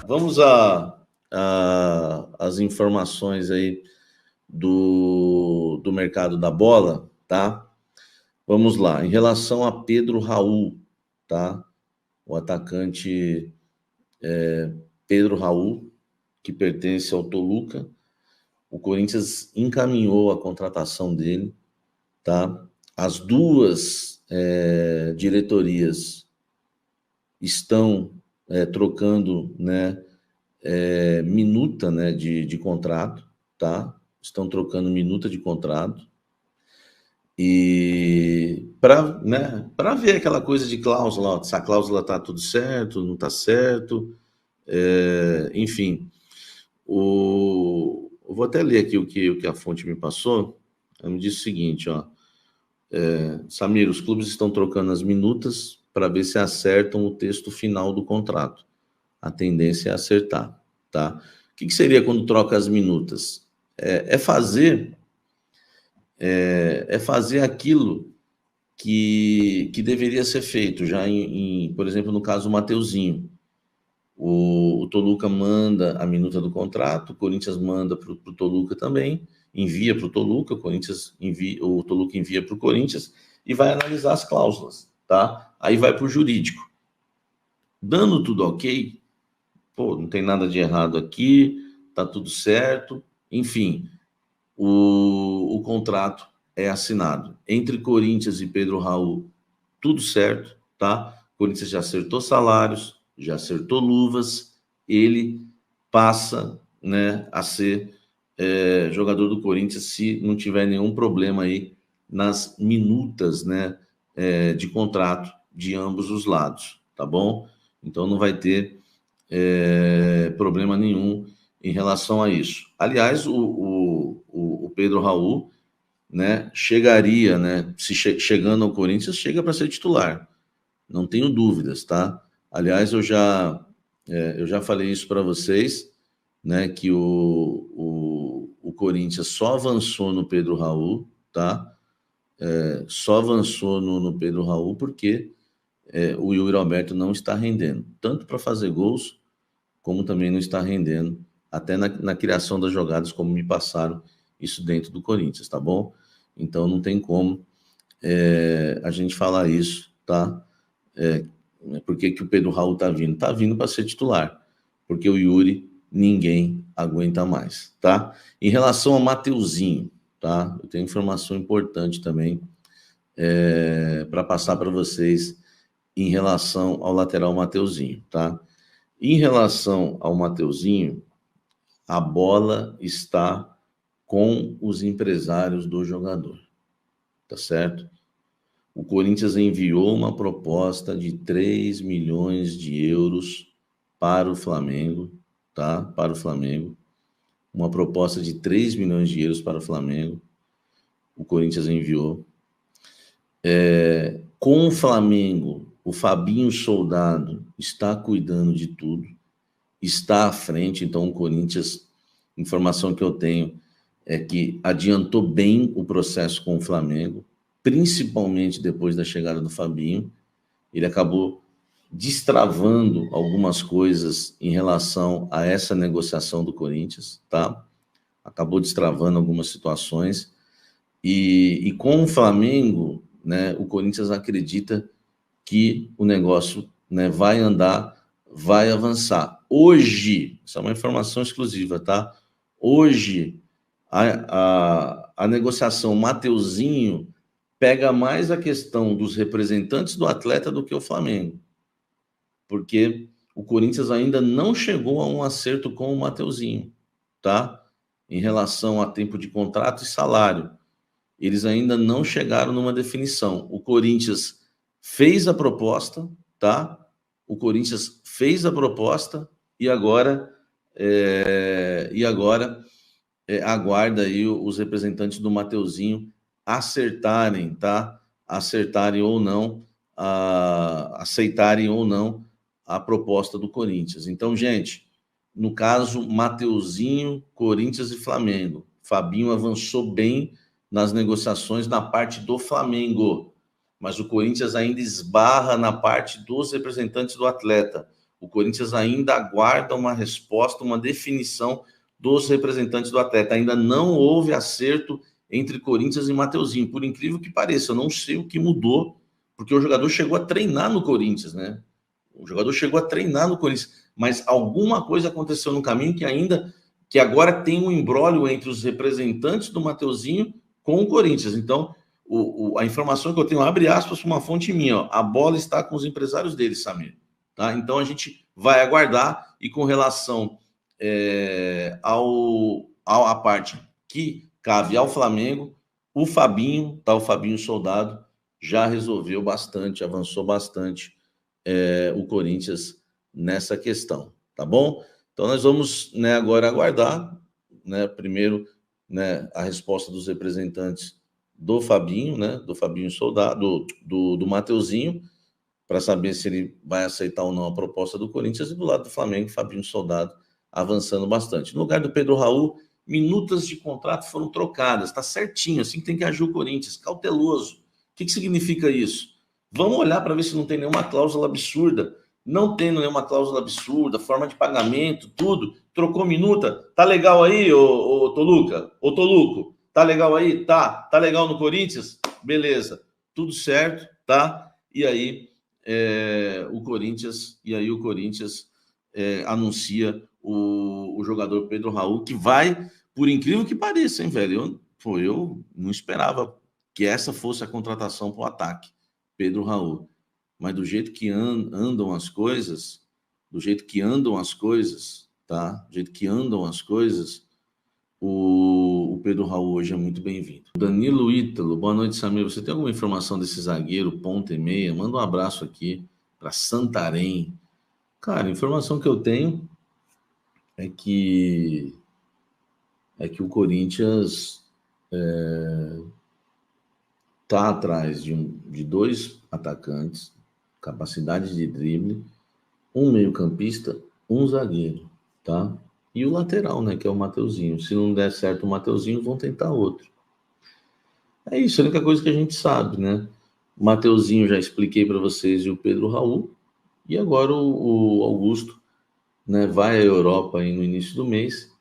Vamos às informações aí do mercado da bola, tá? Vamos lá. Em relação a Pedro Raul, tá? O atacante Pedro Raul, que pertence ao Toluca. O Corinthians encaminhou a contratação dele, tá? As duas diretorias estão trocando, né, minuta, né, de contrato, tá? Estão trocando minuta de contrato. E para, né, para ver aquela coisa de cláusula, ó, se a cláusula tá tudo certo, não tá certo, enfim. Eu vou até ler aqui o que a fonte me passou. Ela me disse o seguinte, ó. Samir, os clubes estão trocando as minutas para ver se acertam o texto final do contrato. A tendência é acertar, tá? O que seria quando troca as minutas? É fazer aquilo que deveria ser feito já por exemplo, no caso do Mateuzinho. O Toluca manda a minuta do contrato, o Corinthians manda para o Toluca também, envia para o Toluca, o Toluca envia para o Corinthians e vai analisar as cláusulas, tá? Aí vai para o jurídico. Dando tudo ok, pô, não tem nada de errado aqui, tá tudo certo, enfim, o contrato é assinado entre Corinthians e Pedro Raul, tudo certo, tá? Corinthians já acertou salários, já acertou luvas, ele passa, né, a ser jogador do Corinthians se não tiver nenhum problema aí nas minutas, né, de contrato de ambos os lados, tá bom? Então não vai ter problema nenhum em relação a isso. Aliás, o Pedro Raul, né, chegaria, né, se chegando ao Corinthians, chega para ser titular, não tenho dúvidas, tá? Aliás, eu já falei isso para vocês, né, que o Corinthians só avançou no Pedro Raul, tá? Só avançou no Pedro Raul porque o Yuri Alberto não está rendendo, tanto para fazer gols, como também não está rendendo, até na criação das jogadas, como me passaram isso dentro do Corinthians, tá bom? Então não tem como a gente falar isso, tá? Por que o Pedro Raul tá vindo? Tá vindo para ser titular, porque o Yuri ninguém aguenta mais, tá? Em relação ao Mateuzinho, tá? Eu tenho informação importante também para passar para vocês em relação ao lateral Mateuzinho, tá? Em relação ao Mateuzinho, a bola está com os empresários do jogador, tá certo? O Corinthians enviou uma proposta de 3 milhões de euros para o Flamengo, tá? Para o Flamengo. Uma proposta de 3 milhões de euros para o Flamengo. O Corinthians enviou. Com o Flamengo, o Fabinho Soldado está cuidando de tudo, está à frente, então o Corinthians, informação que eu tenho é que adiantou bem o processo com o Flamengo, principalmente depois da chegada do Fabinho. Ele acabou destravando algumas coisas em relação a essa negociação do Corinthians, tá? Acabou destravando algumas situações. E com o Flamengo, né, o Corinthians acredita que o negócio, né, vai andar, vai avançar. Hoje, isso é uma informação exclusiva, tá? Hoje, a negociação Mateuzinho pega mais a questão dos representantes do atleta do que o Flamengo, porque o Corinthians ainda não chegou a um acerto com o Mateuzinho, tá? Em relação a tempo de contrato e salário. Eles ainda não chegaram numa definição. O Corinthians fez a proposta, tá? O Corinthians fez a proposta e agora aguarda aí os representantes do Mateuzinho acertarem, tá? Acertarem ou não, aceitarem ou não a proposta do Corinthians. Então, gente, no caso, Mateuzinho, Corinthians e Flamengo. Fabinho avançou bem nas negociações na parte do Flamengo, mas o Corinthians ainda esbarra na parte dos representantes do atleta. O Corinthians ainda aguarda uma resposta, uma definição dos representantes do atleta. Ainda não houve acerto entre Corinthians e Mateuzinho, por incrível que pareça. Eu não sei o que mudou, porque o jogador chegou a treinar no Corinthians, né? O jogador chegou a treinar no Corinthians, mas alguma coisa aconteceu no caminho que agora tem um imbróglio entre os representantes do Mateuzinho com o Corinthians. Então, a informação que eu tenho, abre aspas, uma fonte minha, ó, a bola está com os empresários dele, Samir. Tá? Então, a gente vai aguardar, e com relação à parte que cabe ao Flamengo, o Fabinho Soldado, já resolveu bastante, avançou bastante o Corinthians nessa questão, tá bom? Então, nós vamos, né, agora aguardar, né, primeiro, né, a resposta dos representantes do Fabinho, né, do Fabinho Soldado, do Mateuzinho, para saber se ele vai aceitar ou não a proposta do Corinthians, e do lado do Flamengo, Fabinho Soldado avançando bastante. No lugar do Pedro Raul, minutas de contrato foram trocadas, tá certinho, assim que tem que agir o Corinthians, cauteloso. O que significa isso? Vamos olhar para ver se não tem nenhuma cláusula absurda. Não tendo nenhuma cláusula absurda, forma de pagamento, tudo. Trocou minuta, tá legal aí, ô Toluca? Ô Toluco, tá legal aí? Tá legal no Corinthians? Beleza, tudo certo, tá? E aí o Corinthians anuncia o jogador Pedro Raul, que vai, por incrível que pareça, hein, velho? Eu não esperava que essa fosse a contratação para o ataque, Pedro Raul. Mas do jeito que andam as coisas, tá? Do jeito que andam as coisas, o Pedro Raul hoje é muito bem-vindo. Danilo Ítalo, boa noite, Samir. Você tem alguma informação desse zagueiro, ponta e meia? Manda um abraço aqui para Santarém. Cara, a informação que eu tenho é que o Corinthians tá atrás de dois atacantes, capacidade de drible, um meio-campista, um zagueiro, tá? E o lateral, né, que é o Mateuzinho. Se não der certo o Mateuzinho, vão tentar outro. É isso, a única coisa que a gente sabe, né? O Mateuzinho já expliquei para vocês, e o Pedro Raul. E agora o Augusto, né, vai à Europa aí no início do mês,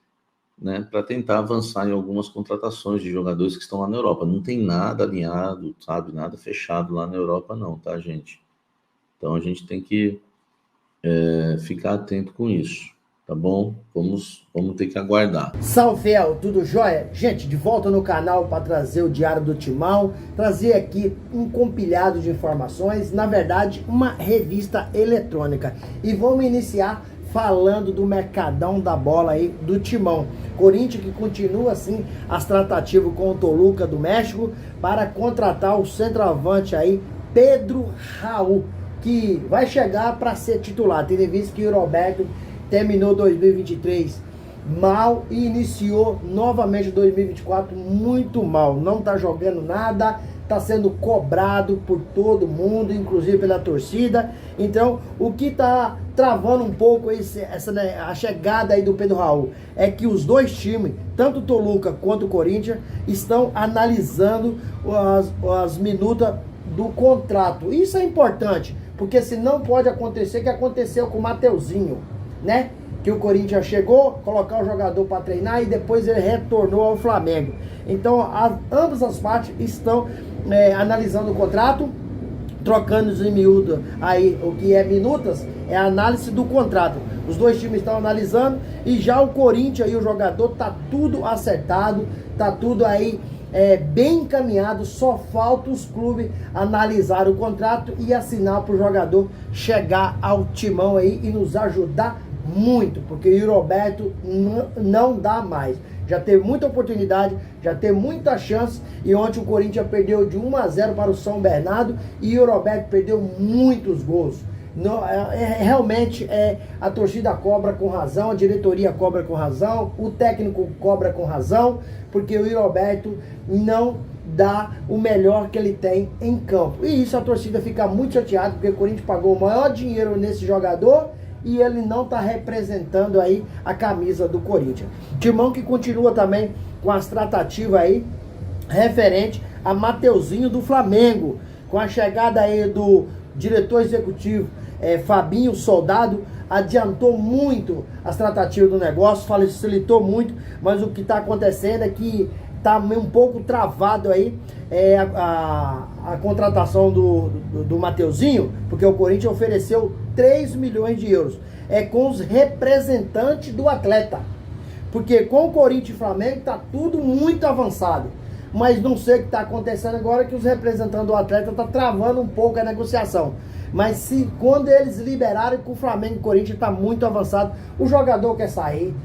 né, para tentar avançar em algumas contratações de jogadores que estão lá na Europa. Não tem nada alinhado, sabe? Nada fechado lá na Europa não, tá, gente? Então a gente tem que ficar atento com isso, tá bom? Vamos ter que aguardar. Salve, tudo jóia? Gente, de volta no canal para trazer o Diário do Timão, trazer aqui um compilhado de informações, na verdade, uma revista eletrônica. E vamos iniciar falando do mercadão da bola aí do Timão. Corinthians que continua assim as tratativas com o Toluca do México para contratar o centroavante aí, Pedro Raul, que vai chegar para ser titular. Tendo visto que o Roberto terminou 2023 mal e iniciou novamente 2024 muito mal. Não tá jogando nada, tá sendo cobrado por todo mundo, inclusive pela torcida. Então, o que tá travando um pouco a chegada aí do Pedro Raul é que os dois times, tanto o Toluca quanto o Corinthians, estão analisando as minutas do contrato. Isso é importante, porque senão pode acontecer o que aconteceu com o Mateuzinho, né? Que o Corinthians chegou, colocar o jogador para treinar e depois ele retornou ao Flamengo. Então, ambas as partes estão analisando o contrato, trocando em miúdo aí o que é minutas, é a análise do contrato. Os dois times estão analisando e já o Corinthians e o jogador tá tudo acertado, tá tudo aí bem encaminhado, só falta os clubes analisar o contrato e assinar para o jogador chegar ao Timão aí e nos ajudar muito, porque o Roberto não dá mais. Já teve muita oportunidade, já teve muita chance, e ontem o Corinthians perdeu de 1-0 para o São Bernardo e o Roberto perdeu muitos gols. Realmente a torcida cobra com razão, a diretoria cobra com razão, o técnico cobra com razão, porque o Roberto não dá o melhor que ele tem em campo. E isso a torcida fica muito chateada, porque o Corinthians pagou o maior dinheiro nesse jogador e ele não está representando aí a camisa do Corinthians. Timão que continua também com as tratativas aí referente a Mateuzinho do Flamengo, com a chegada aí do diretor executivo Fabinho Soldado, adiantou muito as tratativas do negócio, facilitou muito, mas o que está acontecendo é que está um pouco travado aí a contratação do Mateuzinho, porque o Corinthians ofereceu 3 milhões de euros. É com os representantes do atleta. Porque com o Corinthians e Flamengo está tudo muito avançado. Mas não sei o que está acontecendo agora, que os representantes do atleta estão travando um pouco a negociação. Mas quando eles liberaram, com o Flamengo e o Corinthians está muito avançado, o jogador quer sair,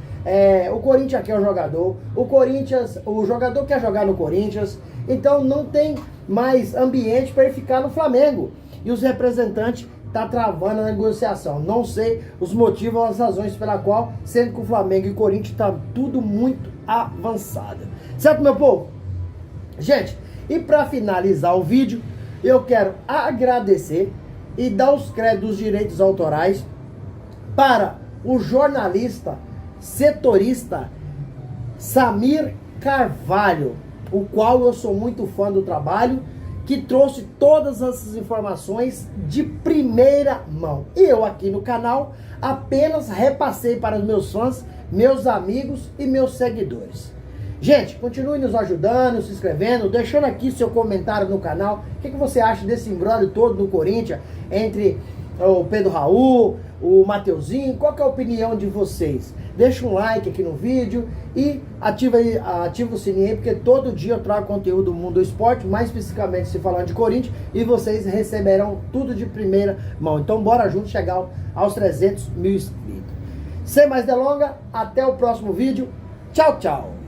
o Corinthians quer o jogador, o jogador quer jogar no Corinthians, então não tem mais ambiente para ele ficar no Flamengo. E os representantes estão travando a negociação. Não sei os motivos ou as razões pela qual, sendo que o Flamengo e o Corinthians está tudo muito avançado. Certo, meu povo? Gente, e para finalizar o vídeo, eu quero agradecer e dar os créditos dos direitos autorais para o jornalista, setorista Samir Carvalho, o qual eu sou muito fã do trabalho, que trouxe todas essas informações de primeira mão. E eu aqui no canal apenas repassei para os meus fãs, meus amigos e meus seguidores. Gente, continue nos ajudando, se inscrevendo, deixando aqui seu comentário no canal. O que você acha desse imbróglio todo do Corinthians, entre o Pedro Raul, o Mateuzinho? Qual que é a opinião de vocês? Deixa um like aqui no vídeo e ativa o sininho aí, porque todo dia eu trago conteúdo do mundo do esporte, mais especificamente se falando de Corinthians, e vocês receberão tudo de primeira mão. Então bora junto chegar aos 300 mil inscritos. Sem mais delongas, até o próximo vídeo. Tchau, tchau!